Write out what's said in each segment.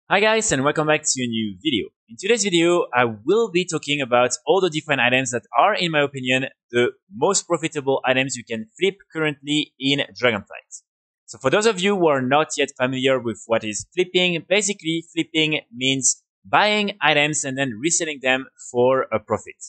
Hi guys and welcome back to a new video. In today's video, I will be talking about all the different items that are, in my opinion, the most profitable items you can flip currently in Dragonflight. So for those of you who are not yet familiar with what is flipping, basically flipping means buying items and then reselling them for a profit.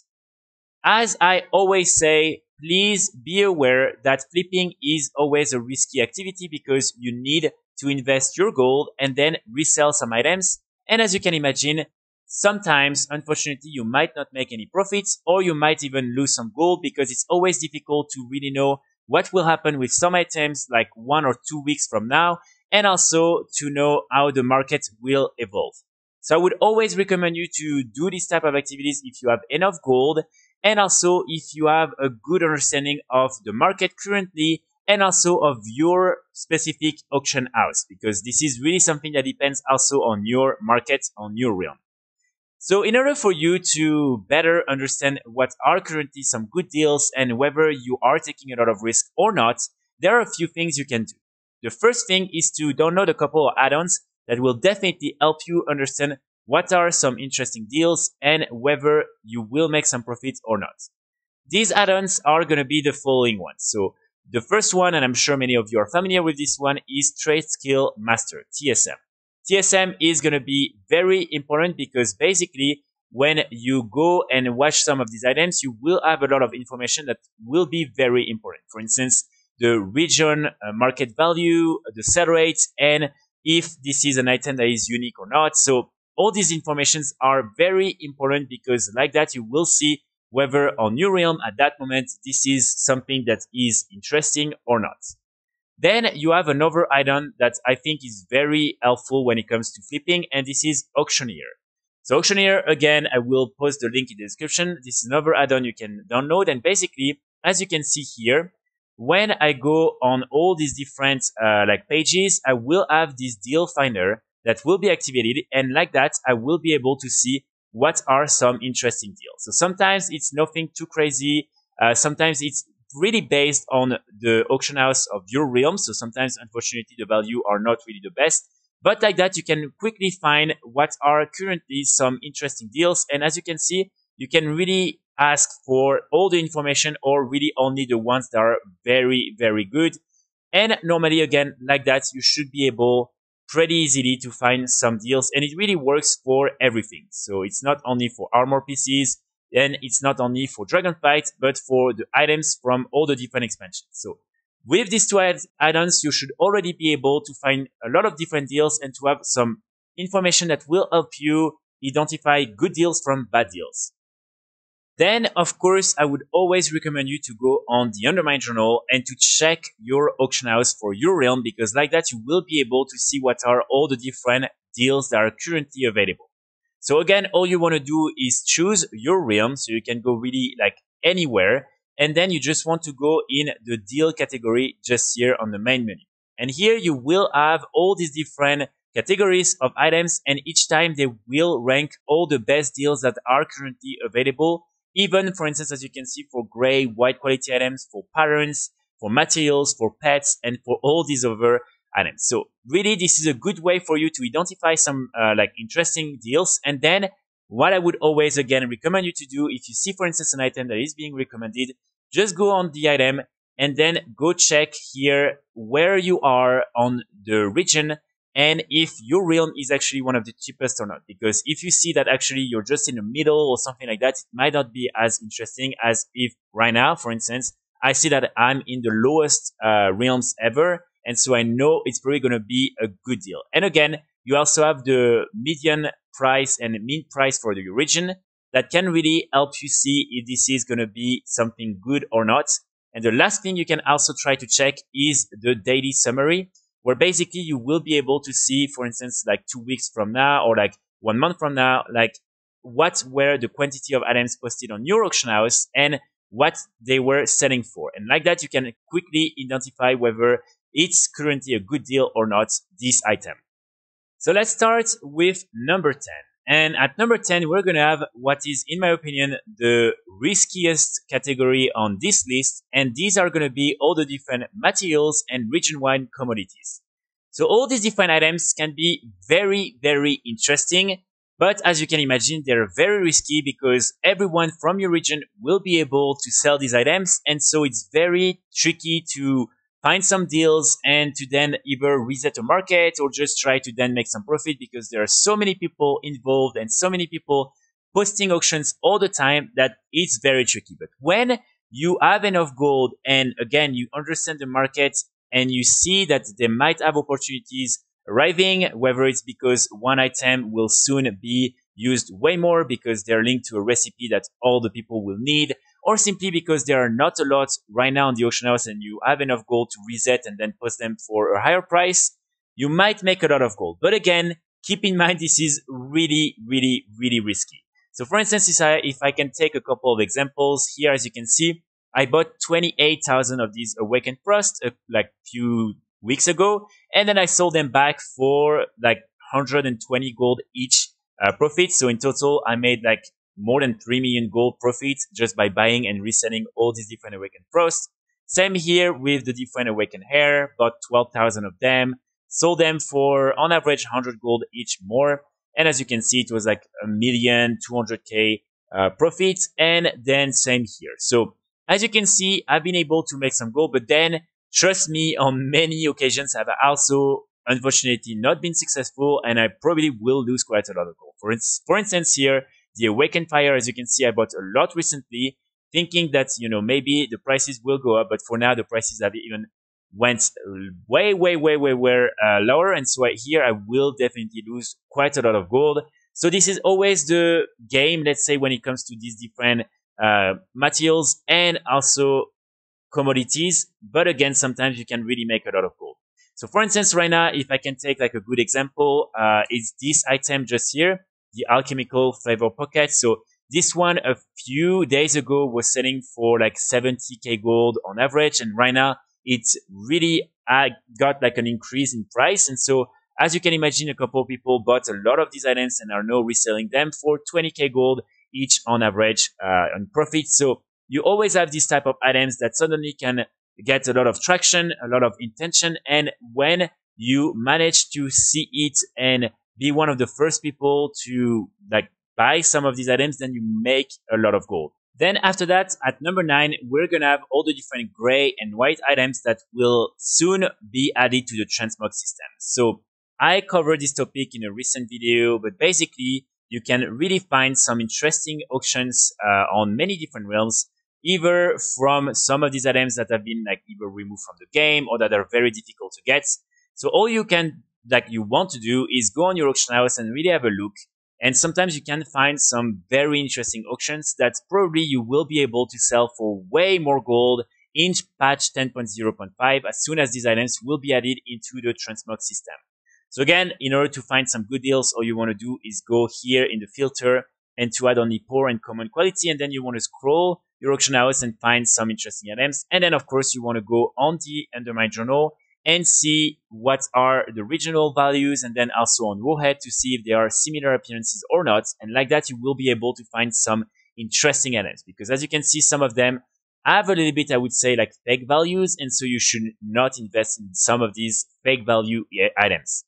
As I always say, please be aware that flipping is always a risky activity because you need to invest your gold and then resell some items. And as you can imagine, sometimes, unfortunately, you might not make any profits or you might even lose some gold because it's always difficult to really know what will happen with some items like 1 or 2 weeks from now, and also to know how the market will evolve. So I would always recommend you to do this type of activities if you have enough gold, and also if you have a good understanding of the market currently and also of your specific auction house, because this is really something that depends also on your market, on your realm. So in order for you to better understand what are currently some good deals and whether you are taking a lot of risk or not, there are a few things you can do. The first thing is to download a couple of add-ons that will definitely help you understand what are some interesting deals and whether you will make some profits or not. These add-ons are going to be the following ones. So the first one, and I'm sure many of you are familiar with this one, is Trade Skill Master, TSM. TSM is going to be very important because basically when you go and watch some of these items, you will have a lot of information that will be very important. For instance, the region, market value, the sell rate, and if this is an item that is unique or not. So all these informations are very important because like that you will see whether on your realm at that moment this is something that is interesting or not. Then you have another add-on that I think is very helpful when it comes to flipping, and this is Auctioneer. So Auctioneer, again, I will post the link in the description. This is another add-on you can download, and basically, as you can see here, when I go on all these different pages, I will have this deal finder that will be activated, and like that, I will be able to see what are some interesting deals. So sometimes it's nothing too crazy. Sometimes it's really based on the auction house of your realm. So sometimes, unfortunately, the value are not really the best. But like that, you can quickly find what are currently some interesting deals. And as you can see, you can really ask for all the information or really only the ones that are very, very good. And normally, again, like that, you should be able pretty easily to find some deals. And it really works for everything. So it's not only for armor PCs, and it's not only for Dragonflight, but for the items from all the different expansions. So with these two add-ons, you should already be able to find a lot of different deals and to have some information that will help you identify good deals from bad deals. Then, of course, I would always recommend you to go on the Undermine Journal and to check your auction house for your realm, because like that, you will be able to see what are all the different deals that are currently available. So again, all you want to do is choose your realm, so you can go really like anywhere, and then you just want to go in the deal category just here on the main menu. And here you will have all these different categories of items, and each time they will rank all the best deals that are currently available. Even, for instance, as you can see, for gray, white quality items, for patterns, for materials, for pets, and for all these other items. So really, this is a good way for you to identify some interesting deals. And then what I would always again recommend you to do, if you see, for instance, an item that is being recommended, just go on the item and then go check here where you are on the region and if your realm is actually one of the cheapest or not. Because if you see that actually you're just in the middle or something like that, it might not be as interesting as if right now, for instance, I see that I'm in the lowest realms ever. And so I know it's probably going to be a good deal. And again, you also have the median price and mean price for the region that can really help you see if this is going to be something good or not. And the last thing you can also try to check is the daily summary, where basically you will be able to see, for instance, like 2 weeks from now or like 1 month from now, like what were the quantity of items posted on your auction house and what they were selling for. And like that, you can quickly identify whether it's currently a good deal or not, this item. So let's start with number 10. And at number 10, we're going to have what is, in my opinion, the riskiest category on this list. And these are going to be all the different materials and region-wide commodities. So all these different items can be very, very interesting. But as you can imagine, they're very risky because everyone from your region will be able to sell these items. And so it's very tricky to find some deals and to then either reset a market or just try to then make some profit because there are so many people involved and so many people posting auctions all the time that it's very tricky. But when you have enough gold and again, you understand the market and you see that they might have opportunities arriving, whether it's because one item will soon be used way more because they're linked to a recipe that all the people will need, or simply because there are not a lot right now on the auction house and you have enough gold to reset and then post them for a higher price, you might make a lot of gold. But again, keep in mind this is really, really, really risky. So for instance, if I can take a couple of examples here, as you can see, I bought 28,000 of these Awakened Frost like few weeks ago, and then I sold them back for like 120 gold each profit. So in total, I made like more than 3 million gold profit just by buying and reselling all these different Awakened Frost. Same here with the different Awakened Hair, bought 12,000 of them, sold them for on average 100 gold each more. And as you can see, it was like 1,200,000 profit. And then same here. So as you can see, I've been able to make some gold, but then trust me, on many occasions, I've also unfortunately not been successful and I probably will lose quite a lot of gold. For instance, here, the Awakened Fire, as you can see, I bought a lot recently, thinking that, maybe the prices will go up, but for now, the prices have even went way lower. And so here I will definitely lose quite a lot of gold. So this is always the game, let's say, when it comes to these different materials and also commodities. But again, sometimes you can really make a lot of gold. So for instance, right now, if I can take like a good example, is this item just here, the alchemical flavor pocket. So this one a few days ago was selling for like 70k gold on average. And right now it's really got like an increase in price. And so as you can imagine, a couple of people bought a lot of these items and are now reselling them for 20k gold each on average on profit. So you always have these type of items that suddenly can get a lot of traction, a lot of intention. And when you manage to see it and be one of the first people to like buy some of these items, then you make a lot of gold. Then after that, at number 9, we're going to have all the different gray and white items that will soon be added to the transmog system. So I covered this topic in a recent video, but basically you can really find some interesting auctions on many different realms, either from some of these items that have been like either removed from the game or that are very difficult to get. So all you want to do is go on your auction house and really have a look. And sometimes you can find some very interesting auctions that probably you will be able to sell for way more gold in patch 10.0.5 as soon as these items will be added into the transmog system. So again, in order to find some good deals, all you want to do is go here in the filter and to add only poor and common quality. And then you want to scroll your auction house and find some interesting items. And then of course you want to go on the Undermine journal and see what are the regional values, and then also on Warhead to see if there are similar appearances or not. And like that, you will be able to find some interesting items, because as you can see, some of them have a little bit, I would say, like fake values. And so you should not invest in some of these fake value items.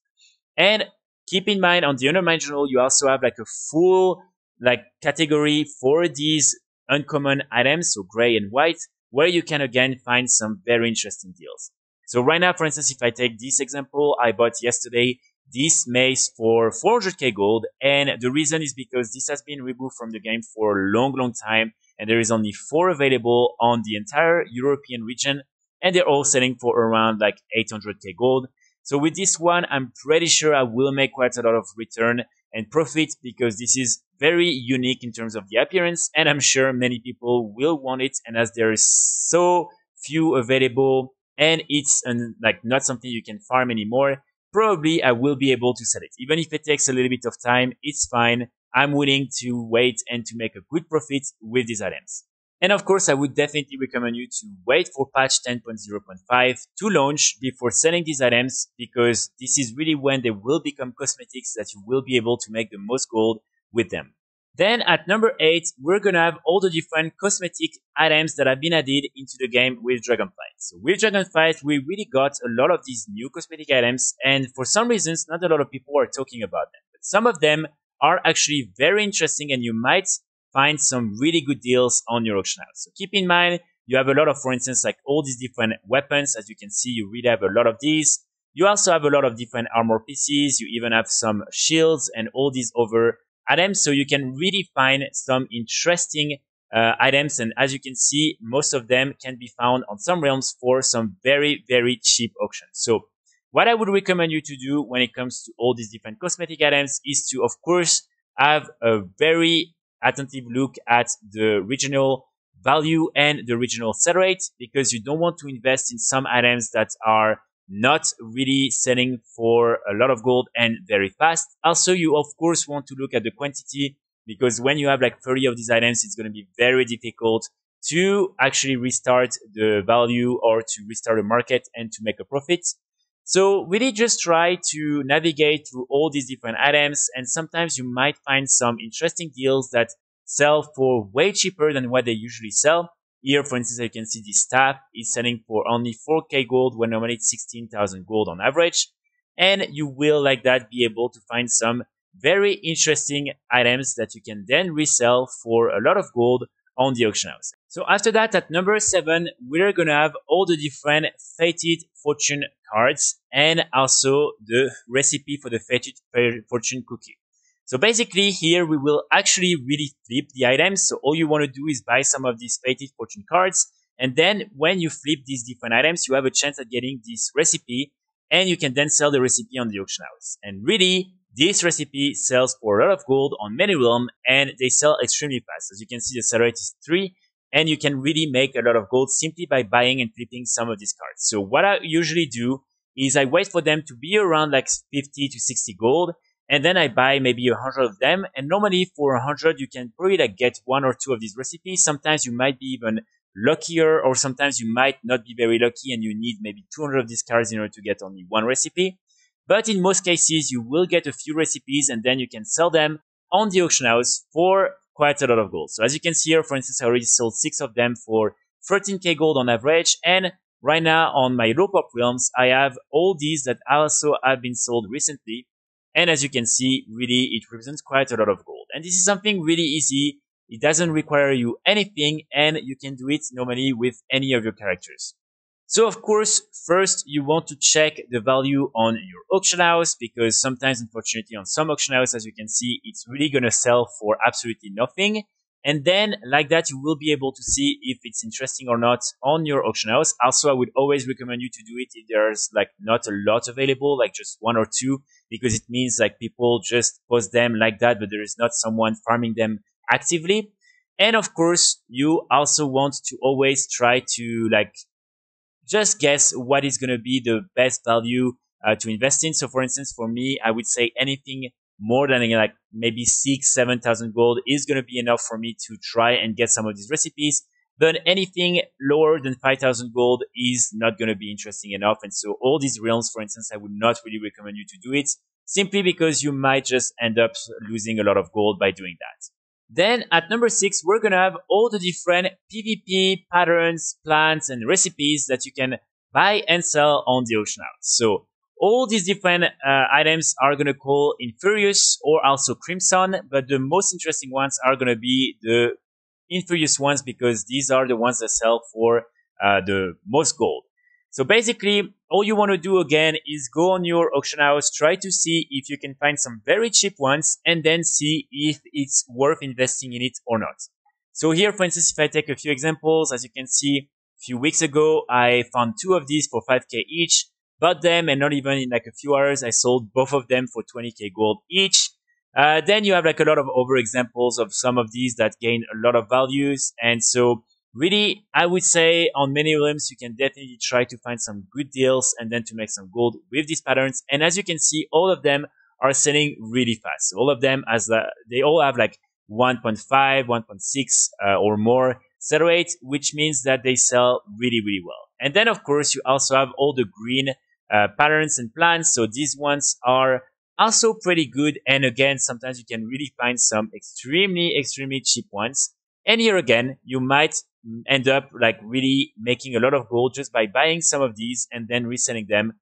And keep in mind, on the Undermine journal, you also have like a full like category for these uncommon items, so gray and white, where you can again find some very interesting deals. So right now, for instance, if I take this example, I bought yesterday this mace for 400k gold. And the reason is because this has been removed from the game for a long time. And there is only 4 available on the entire European region. And they're all selling for around like 800k gold. So with this one, I'm pretty sure I will make quite a lot of return and profit, because this is very unique in terms of the appearance. And I'm sure many people will want it. And as there is so few available, and it's like not something you can farm anymore, probably I will be able to sell it. Even if it takes a little bit of time, it's fine. I'm willing to wait and to make a good profit with these items. And of course, I would definitely recommend you to wait for patch 10.0.5 to launch before selling these items, because this is really when they will become cosmetics that you will be able to make the most gold with them. Then at number 8, we're gonna have all the different cosmetic items that have been added into the game with Dragonflight. So with Dragonflight, we really got a lot of these new cosmetic items, and for some reasons, not a lot of people are talking about them. But some of them are actually very interesting, and you might find some really good deals on your auction house. So keep in mind, you have a lot of, for instance, like all these different weapons. As you can see, you really have a lot of these. You also have a lot of different armor pieces. You even have some shields and all these other items. So you can really find some interesting items. And as you can see, most of them can be found on some realms for some very, very cheap auctions. So what I would recommend you to do when it comes to all these different cosmetic items is to, of course, have a very attentive look at the regional value and the regional sell rate, because you don't want to invest in some items that are not really selling for a lot of gold and very fast. Also, you of course want to look at the quantity, because when you have like 30 of these items, it's going to be very difficult to actually restart the value or to restart the market and to make a profit. So really just try to navigate through all these different items, and sometimes you might find some interesting deals that sell for way cheaper than what they usually sell. Here, for instance, you can see this staff is selling for only 4k gold when normally it's 16,000 gold on average. And you will like that be able to find some very interesting items that you can then resell for a lot of gold on the auction house. So after that, at number 7, we're gonna have all the different Fated Fortune cards and also the recipe for the Fated Fortune cookie. So basically here we will actually really flip the items. So all you want to do is buy some of these Fated Fortune cards. And then when you flip these different items, you have a chance at getting this recipe, and you can then sell the recipe on the auction house. And really, this recipe sells for a lot of gold on many realms, and they sell extremely fast. As you can see, the sell rate is 3, and you can really make a lot of gold simply by buying and flipping some of these cards. So what I usually do is I wait for them to be around like 50 to 60 gold, and then I buy maybe 100 of them. And normally for 100, you can probably like get 1 or 2 of these recipes. Sometimes you might be even luckier, or sometimes you might not be very lucky and you need maybe 200 of these cards in order to get only 1 recipe. But in most cases, you will get a few recipes, and then you can sell them on the auction house for quite a lot of gold. So as you can see here, for instance, I already sold 6 of them for 13k gold on average. And right now on my low pop realms, I have all these that also have been sold recently. And as you can see, really, it represents quite a lot of gold. And this is something really easy. It doesn't require you anything, and you can do it normally with any of your characters. So of course, first you want to check the value on your auction house, because sometimes, unfortunately, on some auction house, as you can see, it's really going to sell for absolutely nothing. And then like that, you will be able to see if it's interesting or not on your auction house. Also, I would always recommend you to do it if there's like not a lot available, like just 1 or 2, because it means like people just post them like that, but there is not someone farming them actively. And of course, you also want to always try to like just guess what is going to be the best value to invest in. So for instance, for me, I would say anything more than like maybe 6,000-7,000 gold is going to be enough for me to try and get some of these recipes. But anything lower than 5,000 gold is not going to be interesting enough. And so all these realms, for instance, I would not really recommend you to do it, simply because you might just end up losing a lot of gold by doing that. Then at number 6, we're going to have all the different PvP patterns, plans, and recipes that you can buy and sell on the auction house. So all these different items are going to call Infurious or also Crimson, but the most interesting ones are going to be the Infurious ones, because these are the ones that sell for the most gold. So basically, all you want to do again is go on your auction house, try to see if you can find some very cheap ones, and then see if it's worth investing in it or not. So here, for instance, if I take a few examples, as you can see, a few weeks ago, I found 2 of these for 5k each, bought them, and not even in like a few hours, I sold both of them for 20k gold each. Then you have like a lot of other examples of some of these that gain a lot of values. And so really, I would say on many realms, you can definitely try to find some good deals and then to make some gold with these patterns. And as you can see, all of them are selling really fast. So all of them, they all have like 1.5, 1.6 or more sell rate, which means that they sell really, really well. And then, of course, you also have all the green patterns and plans. So these ones are also pretty good. And again, sometimes you can really find some extremely cheap ones. And here again, you might end up like really making a lot of gold just by buying some of these and then reselling them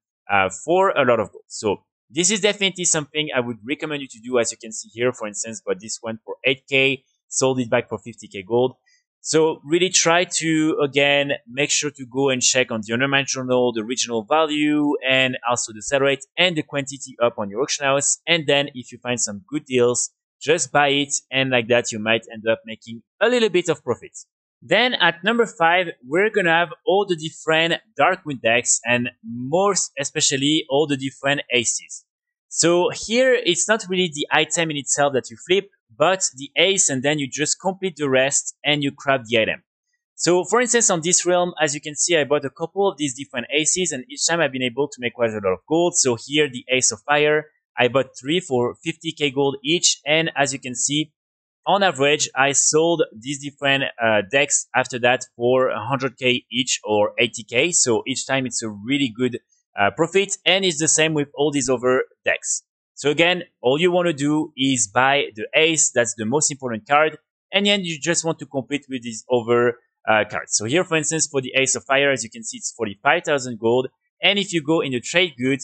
for a lot of gold. So this is definitely something I would recommend you to do. As you can see here, for instance, but this one for 8k, sold it back for 50k gold. So really try to, again, make sure to go and check on the undermine journal, the regional value, and also the sell rate and the quantity up on your auction house. And then if you find some good deals, just buy it. And like that, you might end up making a little bit of profit. Then at number 5, we're gonna have all the different Darkmoon decks and more especially all the different aces. So here, it's not really the item in itself that you flip, but the ace, and then you just complete the rest and you craft the item. So for instance, on this realm, as you can see, I bought a couple of these different aces, and each time I've been able to make quite a lot of gold. So here, the ace of fire, I bought 3 for 50k gold each, and as you can see, on average, I sold these different decks after that for 100k each or 80k. So each time it's a really good profit, and it's the same with all these other decks. So again, all you want to do is buy the ace. That's the most important card. And then you just want to compete with these other cards. So here, for instance, for the ace of fire, as you can see, it's 45,000 gold. And if you go in the trade good,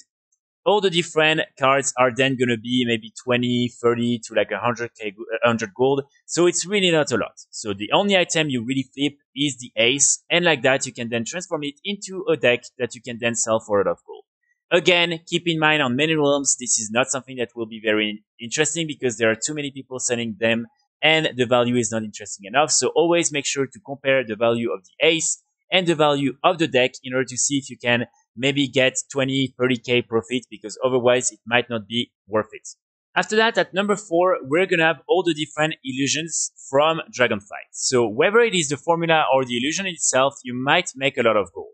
all the different cards are then going to be maybe 20, 30 to like 100 gold. So it's really not a lot. So the only item you really flip is the ace. And like that, you can then transform it into a deck that you can then sell for a lot of gold. Again, keep in mind on many realms, this is not something that will be very interesting because there are too many people selling them and the value is not interesting enough. So always make sure to compare the value of the ace and the value of the deck in order to see if you can maybe get 20, 30k profit, because otherwise it might not be worth it. After that, at number 4, we're gonna have all the different illusions from Dragonflight. So whether it is the formula or the illusion itself, you might make a lot of gold.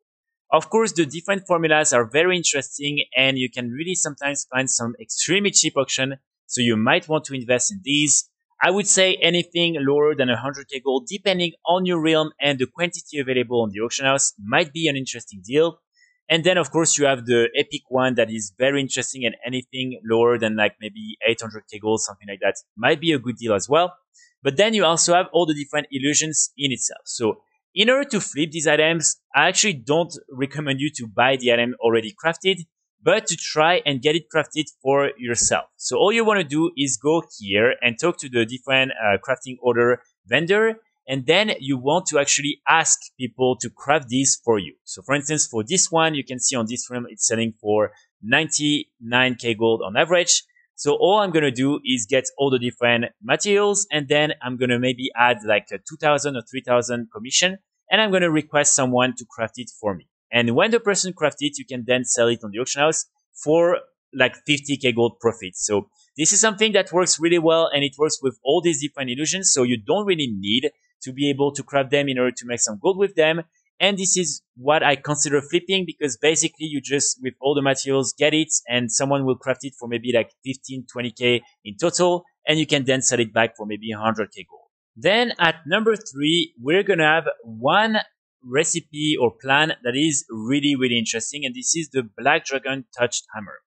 Of course, the different formulas are very interesting and you can really sometimes find some extremely cheap auction. So you might want to invest in these. I would say anything lower than 100k gold, depending on your realm and the quantity available on the auction house, might be an interesting deal. And then, of course, you have the epic one that is very interesting, and anything lower than like maybe 800k gold, something like that, might be a good deal as well. But then you also have all the different illusions in itself. So in order to flip these items, I actually don't recommend you to buy the item already crafted, but to try and get it crafted for yourself. So all you want to do is go here and talk to the different crafting order vendor. And then you want to actually ask people to craft this for you. So for instance, for this one, you can see on this realm, it's selling for 99k gold on average. So all I'm going to do is get all the different materials, and then I'm going to maybe add like a 2,000 or 3,000 commission, and I'm going to request someone to craft it for me. And when the person crafts it, you can then sell it on the auction house for like 50k gold profit. So this is something that works really well, and it works with all these different illusions. So you don't really need to be able to craft them in order to make some gold with them. And this is what I consider flipping, because basically you just, with all the materials, get it, and someone will craft it for maybe like 15, 20k in total, and you can then sell it back for maybe 100k gold. Then at number 3, we're gonna have one recipe or plan that is really interesting, and this is the Black Dragon Touched Hammer.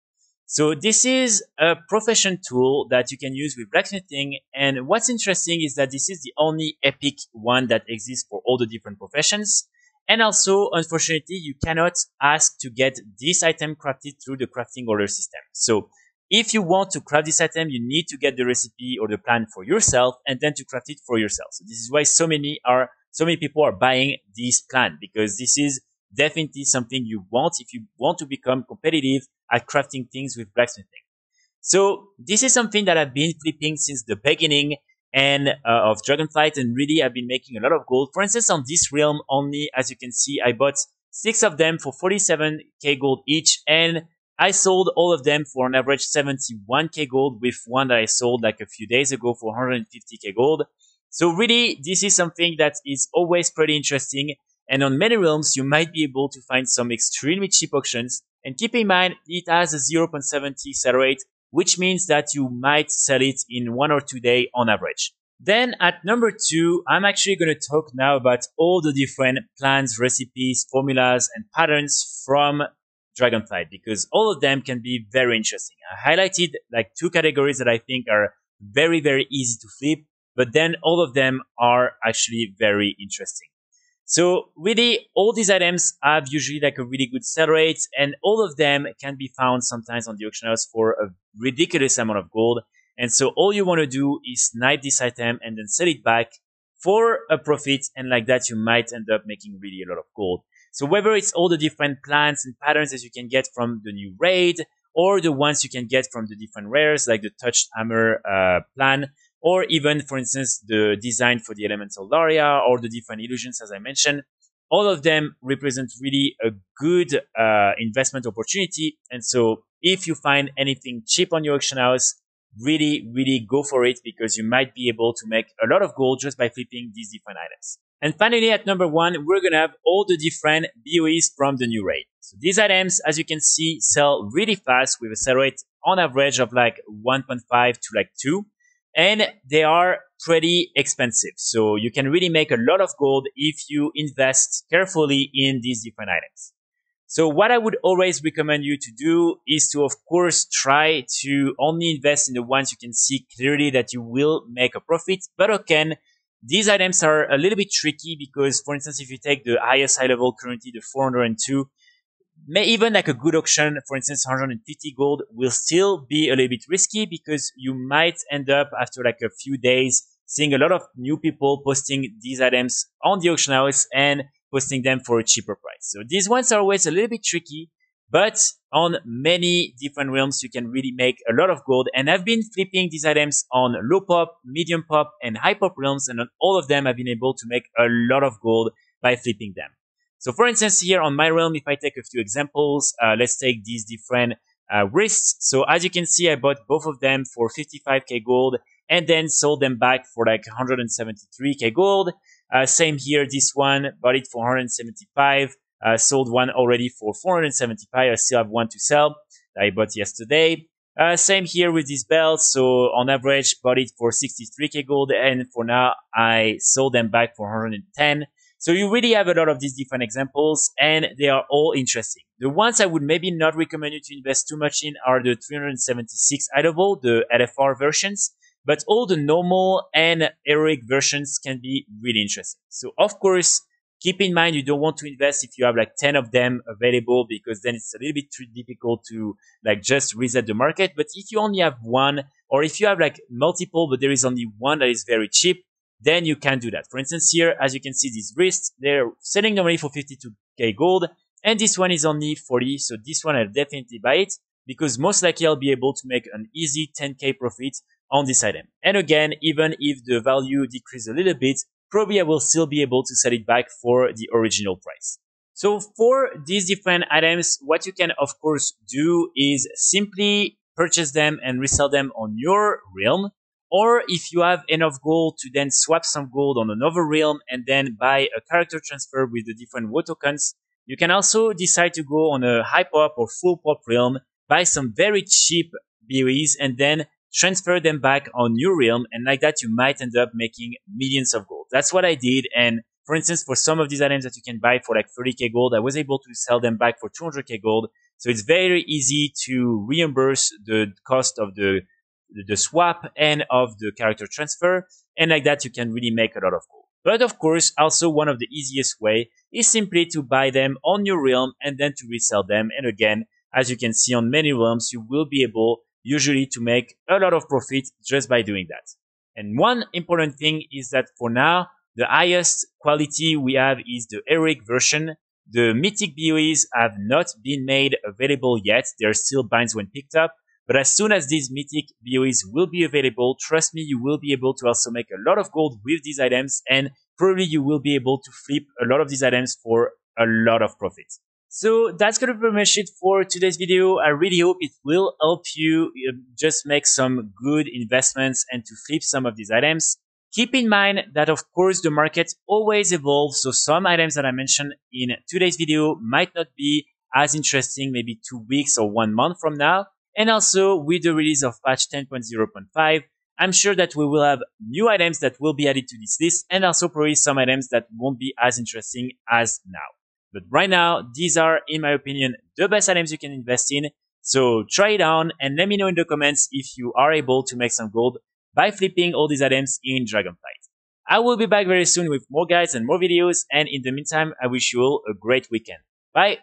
So this is a profession tool that you can use with blacksmithing, and what's interesting is that this is the only epic one that exists for all the different professions. And also, unfortunately, you cannot ask to get this item crafted through the crafting order system. So if you want to craft this item, you need to get the recipe or the plan for yourself and then to craft it for yourself. So this is why so many people are buying this plan, because this is definitely something you want if you want to become competitive at crafting things with blacksmithing. So this is something that I've been flipping since the beginning of Dragonflight, and really I've been making a lot of gold. For instance, on this realm only, as you can see, I bought 6 of them for 47k gold each, and I sold all of them for an average 71k gold, with one that I sold like a few days ago for 150k gold. So really, this is something that is always pretty interesting, and on many realms you might be able to find some extremely cheap auctions. And keep in mind, it has a 0.70 sell rate, which means that you might sell it in 1 or 2 days on average. Then at number 2, I'm actually going to talk now about all the different plans, recipes, formulas, and patterns from Dragonflight, because all of them can be very interesting. I highlighted like 2 categories that I think are very, very easy to flip, but then all of them are actually very interesting. So really, all these items have usually like a really good sell rate, and all of them can be found sometimes on the auction house for a ridiculous amount of gold. And so all you want to do is snipe this item and then sell it back for a profit, and like that you might end up making really a lot of gold. So whether it's all the different plants and patterns that you can get from the new raid, or the ones you can get from the different rares like the touched hammer plan, or even, for instance, the design for the elemental Laria or the different illusions, as I mentioned, all of them represent really a good investment opportunity. And so if you find anything cheap on your auction house, really, really go for it, because you might be able to make a lot of gold just by flipping these different items. And finally, at number 1, we're going to have all the different BoEs from the new raid. So these items, as you can see, sell really fast with a sell rate on average of like 1.5 to like 2. And they are pretty expensive. So you can really make a lot of gold if you invest carefully in these different items. So what I would always recommend you to do is to, of course, try to only invest in the ones you can see clearly that you will make a profit. But again, these items are a little bit tricky because, for instance, if you take the highest high level currently, the 402, even like a good auction, for instance, 150 gold will still be a little bit risky, because you might end up after like a few days seeing a lot of new people posting these items on the auction house and posting them for a cheaper price. So these ones are always a little bit tricky, but on many different realms, you can really make a lot of gold. And I've been flipping these items on low pop, medium pop, and high pop realms. And on all of them, I've been able to make a lot of gold by flipping them. So for instance, here on my realm, if I take a few examples, let's take these different wrists. So as you can see, I bought both of them for 55k gold and then sold them back for like 173k gold. Same here, this one, bought it for 175, sold one already for 475. I still have one to sell that I bought yesterday. Same here with these belts. So on average, bought it for 63k gold, and for now, I sold them back for 110. So you really have a lot of these different examples, and they are all interesting. The ones I would maybe not recommend you to invest too much in are the 376 high level, the LFR versions. But all the normal and heroic versions can be really interesting. So of course, keep in mind you don't want to invest if you have like 10 of them available, because then it's a little bit too difficult to like just reset the market. But if you only have one, or if you have like multiple but there is only one that is very cheap, then you can do that. For instance, here, as you can see, these wrists, they're selling normally for 52k gold, and this one is only 40. So this one I'll definitely buy it, because most likely I'll be able to make an easy 10k profit on this item. And again, even if the value decreases a little bit, probably I will still be able to sell it back for the original price. So for these different items, what you can of course do is simply purchase them and resell them on your realm. Or if you have enough gold to then swap some gold on another realm and then buy a character transfer with the different WoW tokens, you can also decide to go on a high pop or full pop realm, buy some very cheap BoEs, and then transfer them back on your realm, and like that you might end up making millions of gold. That's what I did. And for instance, for some of these items that you can buy for like 30k gold, I was able to sell them back for 200k gold. So it's very easy to reimburse the cost of the swap and of the character transfer, and like that you can really make a lot of gold. But of course, also one of the easiest way is simply to buy them on your realm and then to resell them. And again, as you can see on many realms, you will be able usually to make a lot of profit just by doing that. And one important thing is that for now, the highest quality we have is the heroic version. The mythic BoEs have not been made available yet. They're still binds when picked up. But as soon as these mythic BoEs will be available, trust me, you will be able to also make a lot of gold with these items, and probably you will be able to flip a lot of these items for a lot of profit. So that's going to be pretty much it for today's video. I really hope it will help you just make some good investments and to flip some of these items. Keep in mind that, of course, the market always evolves. So some items that I mentioned in today's video might not be as interesting maybe 2 weeks or 1 month from now. And also with the release of patch 10.0.5, I'm sure that we will have new items that will be added to this list, and also probably some items that won't be as interesting as now. But right now, these are, in my opinion, the best items you can invest in. So try it on and let me know in the comments if you are able to make some gold by flipping all these items in Dragonflight. I will be back very soon with more guides and more videos. And in the meantime, I wish you all a great weekend. Bye!